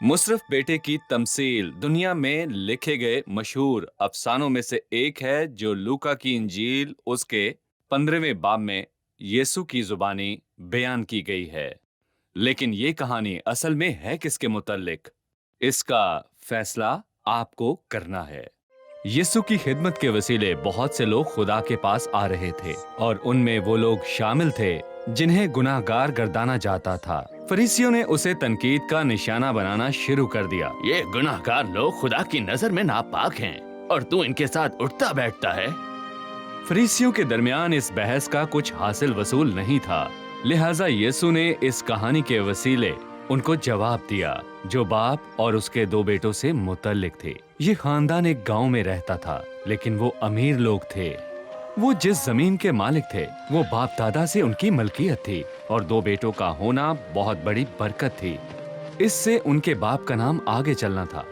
मुशर्रफ बेटे की तमसील दुनिया में लिखे गए मशहूर अफसानों में से एक है जो लूका की इंजील उसके 15वें बाब में यीशु की जुबानी बयान की गई है। लेकिन ये कहानी असल में है किसके मुतल्लिक, इसका फैसला आपको करना है। यीशु की खिदमत के वसीले बहुत से लोग खुदा के पास आ रहे थे और उनमें वो लोग शामिल थे जिन्हें गुनाहगार गर्दाना जाता था। फरीसियों ने उसे तनकीद का निशाना बनाना शुरू कर दिया। ये गुनाहगार लोग खुदा की नजर में नापाक हैं और तू इनके साथ उठता बैठता है। फरीसियों के दरमियान इस बहस का कुछ हासिल वसूल नहीं था, लिहाजा यीशु ने इस कहानी के वसीले उनको जवाब दिया जो बाप और उसके 2 बेटों से मुतल्लिक थे। ये खानदान एक गांव में रहता था, लेकिन वो अमीर लोग थे। वो जिस जमीन के मालिक थे वो बाप दादा से उनकी मलकियत थी और 2 बेटों का होना बहुत बड़ी बरकत थी। इससे उनके बाप का नाम आगे चलना था।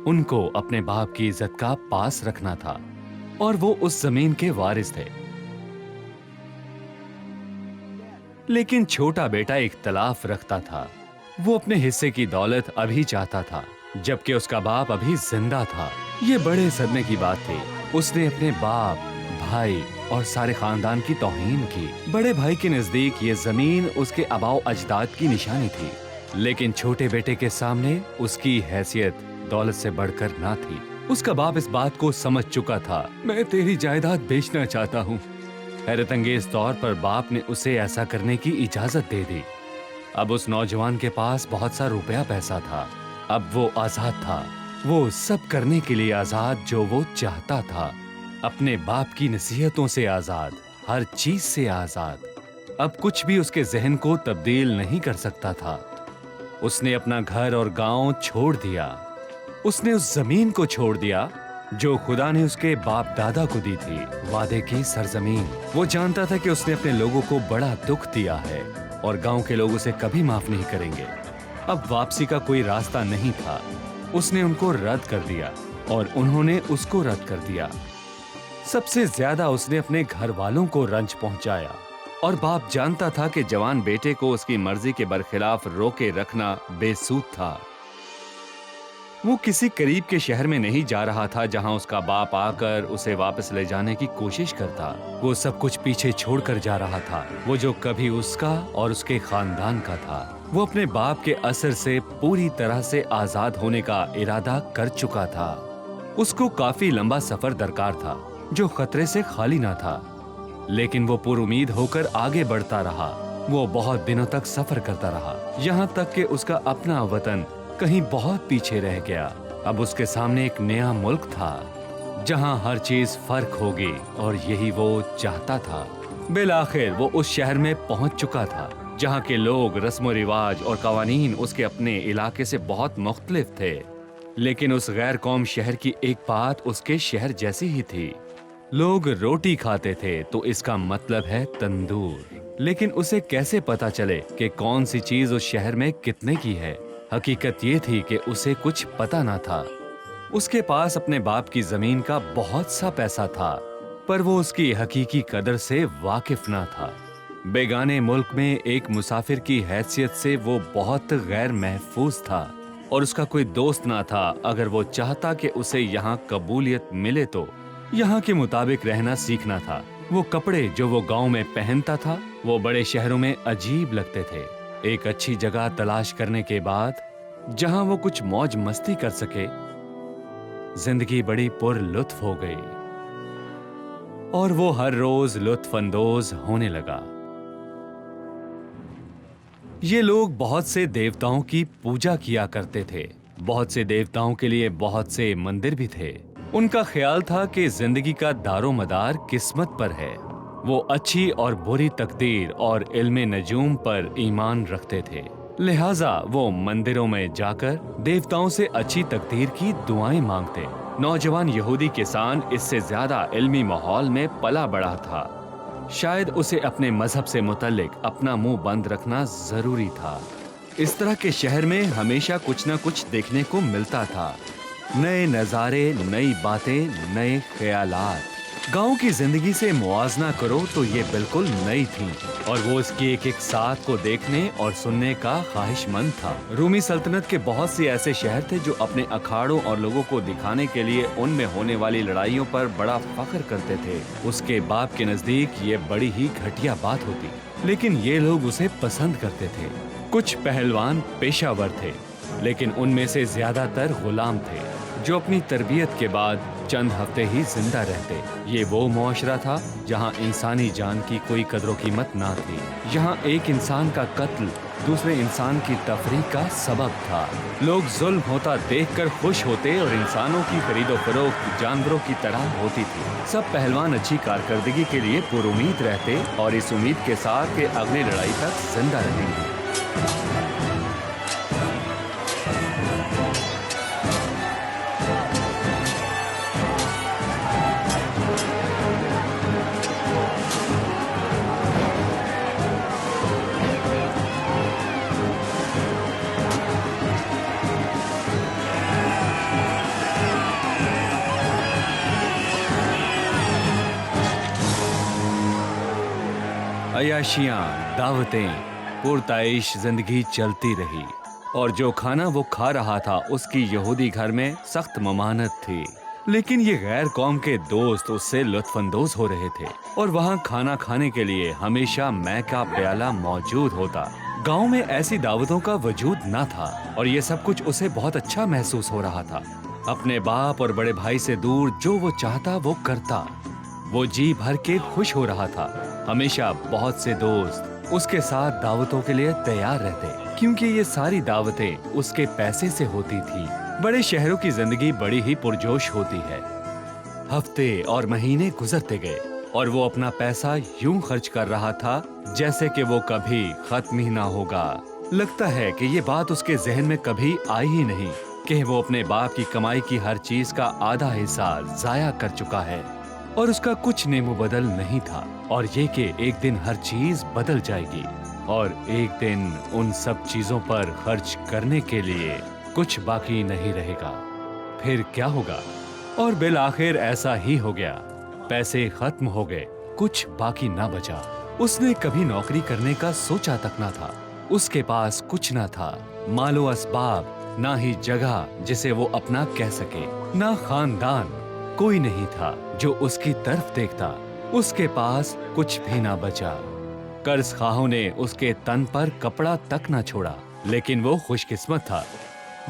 उनको अपने बाप की इज्जत का पास रखना था और वो उस जमीन के वारिस थे। लेकिन छोटा बेटा इख्तलाफ रखता था। वो अपने हिस्से की दौलत अभी चाहता था, जबकि उसका बाप अभी जिंदा था। ये बड़े सदमे की बात थी। उसने अपने बाप, भाई और सारे खानदान की तौहीन की। बड़े भाई के नजदीक ये जमीन उसके आबाओ अजदाद की निशानी थी, लेकिन छोटे बेटे के सामने उसकी हैसियत दौलत से बढ़कर ना थी। उसका बाप इस बात को समझ चुका था। मैं तेरी जायदाद बेचना चाहता हूँ। हैरत अंगेज तौर पर बाप ने उसे ऐसा करने की इजाजत दे दी। अब उस नौजवान के पास बहुत सा रुपया पैसा था। अब वो आजाद था। वो सब करने के लिए आजाद जो वो चाहता था। अपने बाप की नसीहतों से आजाद, हर चीज से आजाद। अब कुछ भी उसके जहन को तब्दील नहीं कर सकता था। उसने अपना घर और गांव छोड़ दिया। उसने उस जमीन को छोड़ दिया जो खुदा ने उसके बाप दादा को दी थी, वादे की सरजमीन। वो जानता था कि उसने अपने लोगों को बड़ा दुख दिया है और गांव के लोग उसे कभी माफ नहीं करेंगे। अब वापसी का कोई रास्ता नहीं था। उसने उनको रद्द कर दिया और उन्होंने उसको रद्द कर दिया। सबसे ज्यादा उसने अपने घर वालों को रंज पहुंचाया और बाप जानता था कि जवान बेटे को उसकी मर्जी के बरखिलाफ रोके रखना बेसूद था। वो किसी करीब के शहर में नहीं जा रहा था जहां उसका बाप आकर उसे वापस ले जाने की कोशिश करता। वो सब कुछ पीछे छोड़कर जा रहा था, वो जो कभी उसका और उसके खानदान का था। वो अपने बाप के असर से पूरी तरह से आजाद होने का इरादा कर चुका था। उसको काफी लंबा सफर दरकार था जो खतरे से खाली ना था, लेकिन वो पुरुमीद होकर आगे बढ़ता रहा। वो बहुत दिनों तक सफर करता रहा, यहाँ तक कि उसका अपना वतन कहीं बहुत पीछे रह गया। अब उसके सामने एक नया मुल्क था जहां हर चीज फर्क होगी और यही वो चाहता था। बिलाखिर वो उस शहर में पहुंच चुका था जहां के लोग, रस्म रिवाज और कवानीन उसके अपने इलाके से बहुत मुख्तलिफ थे। लेकिन उस गैर कौम शहर की एक बात उसके शहर जैसी ही थी। लोग रोटी खाते थे तो इसका मतलब है तंदूर। लेकिन उसे कैसे पता चले कि कौन सी चीज उस शहर में कितने की है? हकीकत ये थी कि उसे कुछ पता ना था। उसके पास अपने बाप की जमीन का बहुत सा पैसा था, पर वो उसकी हकीकी कदर से वाकिफ ना था। बेगाने मुल्क में एक मुसाफिर की हैसियत से वो बहुत गैर महफूज था और उसका कोई दोस्त ना था। अगर वो चाहता कि उसे यहाँ कबूलियत मिले तो यहाँ के मुताबिक रहना सीखना था। वो कपड़े जो वो गांव में पहनता था वो बड़े शहरों में अजीब लगते थे। एक अच्छी जगह तलाश करने के बाद जहां वो कुछ मौज मस्ती कर सके, जिंदगी बड़ी पुरलुत्फ हो गई और वो हर रोज लुत्फ अंदोज होने लगा। ये लोग बहुत से देवताओं की पूजा किया करते थे। बहुत से देवताओं के लिए बहुत से मंदिर भी थे। उनका ख्याल था कि जिंदगी का दारोमदार किस्मत पर है। वो अच्छी और बुरी तकदीर और इल्मे नजूम पर ईमान रखते थे। लिहाजा वो मंदिरों में जाकर देवताओं से अच्छी तकदीर की दुआएं मांगते। नौजवान यहूदी किसान इससे ज्यादा इल्मी माहौल में पला बढ़ा था। शायद उसे अपने मजहब से मुतल्लिक अपना मुंह बंद रखना जरूरी था। इस तरह के शहर में हमेशा कुछ न कुछ देखने को मिलता था। नए नजारे, नई बातें, नए ख्यालात। गांव की जिंदगी से मुआवजा करो तो ये बिल्कुल नई थी और वो इसकी एक एक साथ को देखने और सुनने का ख्वाहिशमंद था। रूमी सल्तनत के बहुत से ऐसे शहर थे जो अपने अखाड़ों और लोगों को दिखाने के लिए उनमें होने वाली लड़ाइयों पर बड़ा फख्र करते थे। उसके बाप के नजदीक ये बड़ी ही घटिया बात होती, लेकिन ये लोग उसे पसंद करते थे। कुछ पहलवान पेशावर थे, लेकिन उनमें से ज्यादातर गुलाम थे जो अपनी तरबियत के बाद चंद हफ्ते ही जिंदा रहते। ये वो मुआशरा था जहाँ इंसानी जान की कोई कदरों कीमत ना थी, जहाँ एक इंसान का कत्ल दूसरे इंसान की तफरीह का सबब था। लोग जुल्म होता देखकर खुश होते और इंसानों की खरीदो फरोख्त जानवरों की तरह होती थी। सब पहलवान अच्छी कारकर्दगी के लिए पुरुमीद रहते और इस उम्मीद के साथ कि अगली लड़ाई तक जिंदा रहेंगे। अयाशियां, दावतें, पुरताइश जिंदगी चलती रही और जो खाना वो खा रहा था उसकी यहूदी घर में सख्त ममानत थी। लेकिन ये गैर कौम के दोस्त उससे लुत्फानंदोज हो रहे थे और वहाँ खाना खाने के लिए हमेशा मै का प्याला मौजूद होता। गांव में ऐसी दावतों का वजूद न था और ये सब कुछ उसे बहुत अच्छा महसूस हो रहा था। अपने बाप और बड़े भाई से दूर जो वो चाहता वो करता। वो जी भर के खुश हो रहा था। हमेशा बहुत से दोस्त उसके साथ दावतों के लिए तैयार रहते, क्योंकि ये सारी दावतें उसके पैसे से होती थी। बड़े शहरों की जिंदगी बड़ी ही पुरजोश होती है। हफ्ते और महीने गुजरते गए और वो अपना पैसा यूं खर्च कर रहा था जैसे कि वो कभी खत्म ही ना होगा। लगता है कि ये बात उसके जहन में कभी आई ही नहीं कि वो अपने बाप की कमाई की हर चीज का आधा हिस्सा जाया कर चुका है और उसका कुछ नेमो बदल नहीं था, और ये कि एक दिन हर चीज बदल जाएगी और एक दिन उन सब चीजों पर खर्च करने के लिए कुछ बाकी नहीं रहेगा। फिर क्या होगा? और बिल आखिर ऐसा ही हो गया। पैसे खत्म हो गए, कुछ बाकी ना बचा। उसने कभी नौकरी करने का सोचा तक ना था। उसके पास कुछ ना था, मालो असबाब, ना ही जगह जिसे वो अपना कह सके, ना खानदान। कोई नहीं था जो उसकी तरफ देखता। उसके पास कुछ भी ना बचा। कर्ज खाहों ने उसके तन पर कपड़ा तक ना छोड़ा, लेकिन वो खुशकिस्मत था।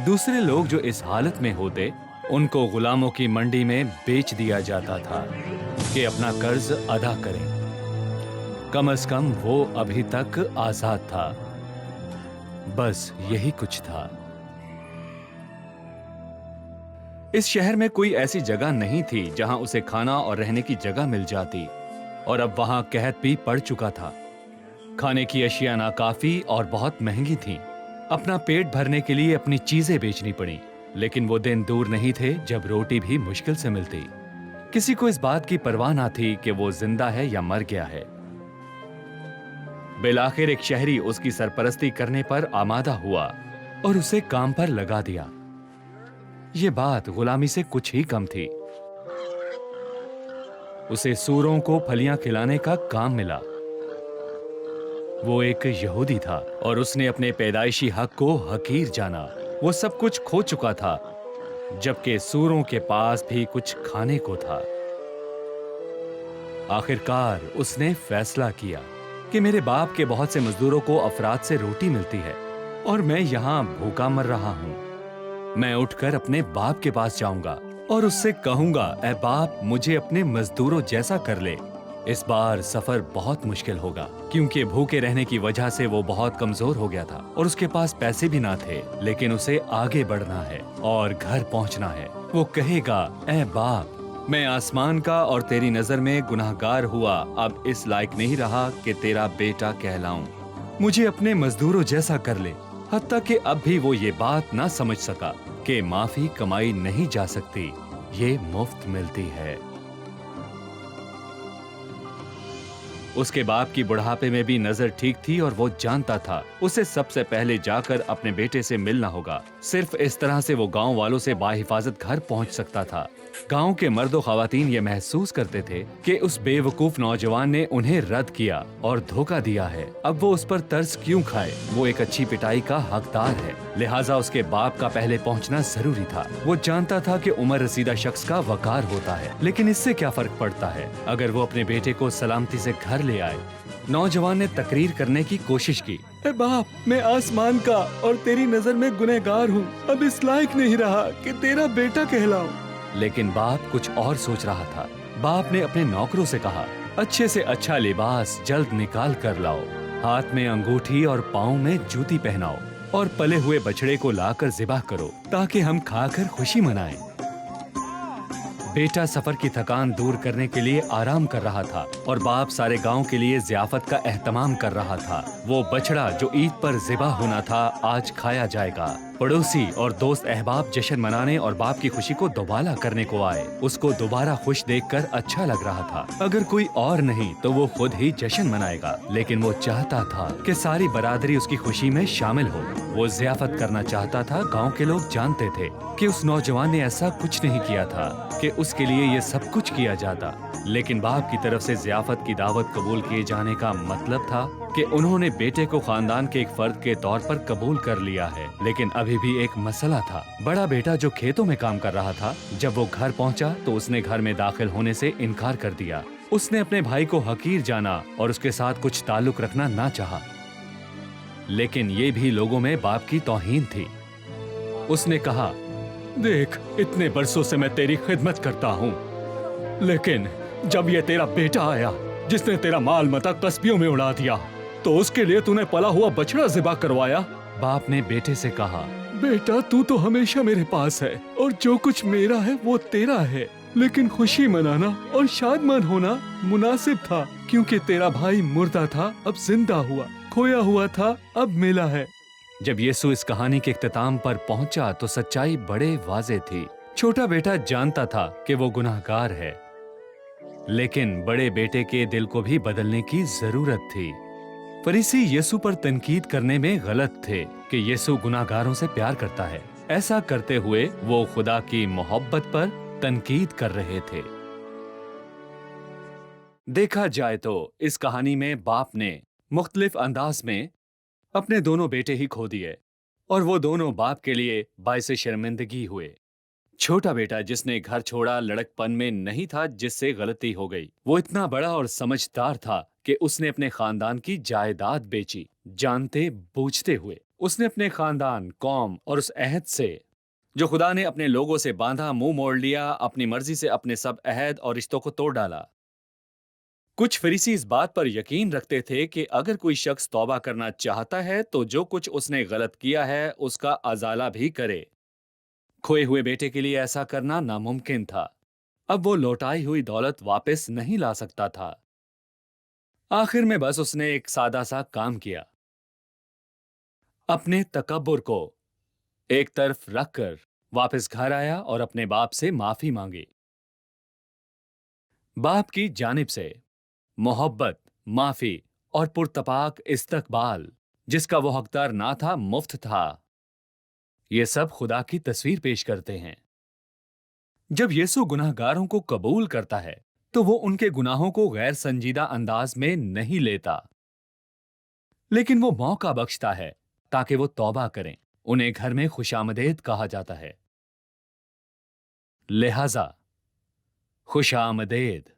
दूसरे लोग जो इस हालत में होते उनको गुलामों की मंडी में बेच दिया जाता था कि अपना कर्ज अदा करें। कम से कम वो अभी तक आजाद था। बस यही कुछ था। इस शहर में कोई ऐसी जगह नहीं थी जहां उसे खाना और रहने की जगह मिल जाती, और अब वहां कहत भी पड़ चुका था। खाने की अशिया नाकाफी और बहुत महंगी थीं। अपना पेट भरने के लिए अपनी चीजें बेचनी पड़ी, लेकिन वो दिन दूर नहीं थे जब रोटी भी मुश्किल से मिलती। किसी को इस बात की परवाह ना थी कि वो जिंदा है या मर गया है। बिलाखिर एक शहरी उसकी सरपरस्ती करने पर आमादा हुआ और उसे काम पर लगा दिया। ये बात गुलामी से कुछ ही कम थी। उसे सूरों को फलियां खिलाने का काम मिला। वो एक यहूदी था और उसने अपने पैदाइशी हक को हकीर जाना। वो सब कुछ खो चुका था, जबकि सूरों के पास भी कुछ खाने को था। आखिरकार उसने फैसला किया कि मेरे बाप के बहुत से मजदूरों को अफराद से रोटी मिलती है और मैं यहाँ भूखा मर रहा हूँ। मैं उठकर अपने बाप के पास जाऊंगा और उससे कहूंगा, ऐ बाप, मुझे अपने मजदूरों जैसा कर ले। इस बार सफर बहुत मुश्किल होगा, क्योंकि भूखे रहने की वजह से वो बहुत कमजोर हो गया था और उसके पास पैसे भी ना थे, लेकिन उसे आगे बढ़ना है और घर पहुंचना है। वो कहेगा, ऐ बाप, मैं आसमान का और तेरी नजर में गुनाहगार हुआ, अब इस लायक नहीं रहा कि तेरा बेटा कहलाऊं। मुझे अपने मजदूरों जैसा कर ले। हत्ता कि अब भी वो ये बात ना समझ सका कि माफी कमाई नहीं जा सकती, ये मुफ्त मिलती है। उसके बाप की बुढ़ापे में भी नजर ठीक थी और वो जानता था उसे सबसे पहले जाकर अपने बेटे से मिलना होगा। सिर्फ इस तरह से वो गांव वालों से बाहिफाजत घर पहुंच सकता था। गांव के मर्दो खवातीन ये महसूस करते थे कि उस बेवकूफ नौजवान ने उन्हें रद्द किया और धोखा दिया है। अब वो उस पर तरस क्यों खाए? वो एक अच्छी पिटाई का हकदार है, लिहाजा उसके बाप का पहले पहुंचना जरूरी था। वो जानता था कि उम्र रसीदा शख्स का वकार होता है, लेकिन इससे क्या फर्क पड़ता है अगर वो अपने बेटे को सलामती से घर ले आए। नौजवान ने तकरीर करने की कोशिश की। ए बाप, मैं आसमान का और तेरी नजर में गुनहगार हूँ। अब इस लायक नहीं रहा कि तेरा बेटा कहलाऊं। लेकिन बाप कुछ और सोच रहा था। बाप ने अपने नौकरों से कहा, अच्छे से अच्छा लिबास जल्द निकाल कर लाओ, हाथ में अंगूठी और पाँव में जूती पहनाओ और पले हुए बछड़े को लाकर ज़िबा करो ताकि हम खाकर खुशी मनाएं। बेटा सफर की थकान दूर करने के लिए आराम कर रहा था और बाप सारे गांव के लिए ज़ियाफत का एहतमाम कर रहा था। वो बछड़ा जो ईद पर ज़िबा होना था आज खाया जाएगा। पड़ोसी और दोस्त अहबाब जश्न मनाने और बाप की खुशी को दोबारा करने को आए। उसको दोबारा खुश देखकर अच्छा लग रहा था। अगर कोई और नहीं तो वो खुद ही जश्न मनाएगा, लेकिन वो चाहता था कि सारी बरादरी उसकी खुशी में शामिल हो। वो ज़ियाफत करना चाहता था। गांव के लोग जानते थे कि उस नौजवान ने ऐसा कुछ नहीं किया था कि उसके लिए ये सब कुछ किया जाता, लेकिन बाप की तरफ से ज़ियाफत की दावत कबूल किए जाने का मतलब था कि उन्होंने बेटे को खानदान के एक फर्द के तौर पर कबूल कर लिया है। लेकिन अभी भी एक मसला था। बड़ा बेटा जो खेतों में काम कर रहा था, जब वो घर पहुंचा तो उसने घर में दाखिल होने से इनकार कर दिया। उसने अपने भाई को हकीर जाना और उसके साथ कुछ ताल्लुक रखना ना चाहा। लेकिन ये भी लोगों में बाप की तौहीन थी। उसने कहा, देख, इतने बरसों से मैं तेरी खिदमत करता हूँ, लेकिन जब ये तेरा बेटा आया जिसने तेरा माल मता कस्बियों में उड़ा दिया, तो उसके लिए तूने पला हुआ बछड़ा ज़िबा करवाया। बाप ने बेटे से कहा, बेटा, तू तो हमेशा मेरे पास है और जो कुछ मेरा है वो तेरा है, लेकिन खुशी मनाना और शादमान होना मुनासिब था, क्योंकि तेरा भाई मुर्दा था अब जिंदा हुआ, खोया हुआ था अब मिला है। जब यीशु इस कहानी के इख्तिताम पर पहुंचा तो सच्चाई बड़े वाज़े थी। छोटा बेटा जानता था कि वो गुनाहगार है, लेकिन बड़े बेटे के दिल को भी बदलने की जरूरत थी। फरीसी यीशु पर तनकीद करने में गलत थे कि यीशु गुनाहगारों से प्यार करता है। ऐसा करते हुए वो खुदा की मोहब्बत पर तनकीद कर रहे थे। देखा जाए तो इस कहानी में बाप ने मुख्तलिफ अंदाज में अपने दोनों बेटे ही खो दिए और वो दोनों बाप के लिए बाइसे शर्मिंदगी हुए। छोटा बेटा जिसने घर छोड़ा लड़कपन में नहीं था, जिससे गलती हो गई। वो इतना बड़ा और समझदार था कि उसने अपने खानदान की जायदाद बेची, जानते बूझते हुए। उसने अपने खानदान, कौम और उस अहद से जो खुदा ने अपने लोगों से बांधा मुंह मोड़ लिया। अपनी मर्जी से अपने सब अहद और रिश्तों को तोड़ डाला। कुछ फरीसी इस बात पर यकीन रखते थे कि अगर कोई शख्स तौबा करना चाहता है तो जो कुछ उसने गलत किया है उसका अजाला भी करे। खोए हुए बेटे के लिए ऐसा करना नामुमकिन था। अब वो लौटाई हुई दौलत वापस नहीं ला सकता था। आखिर में बस उसने एक सादा सा काम किया। अपने तकब्बुर को एक तरफ रखकर वापस घर आया और अपने बाप से माफी मांगी। बाप की जानिब से मोहब्बत, माफी और पुरतपाक इस्तकबाल जिसका वो हकदार ना था, मुफ्त था। ये सब खुदा की तस्वीर पेश करते हैं। जब यीशु गुनाहगारों को कबूल करता है तो वो उनके गुनाहों को गैर संजीदा अंदाज में नहीं लेता, लेकिन वो मौका बख्शता है ताकि वो तौबा करें। उन्हें घर में खुशामदेद कहा जाता है। लिहाजा खुशामदेद।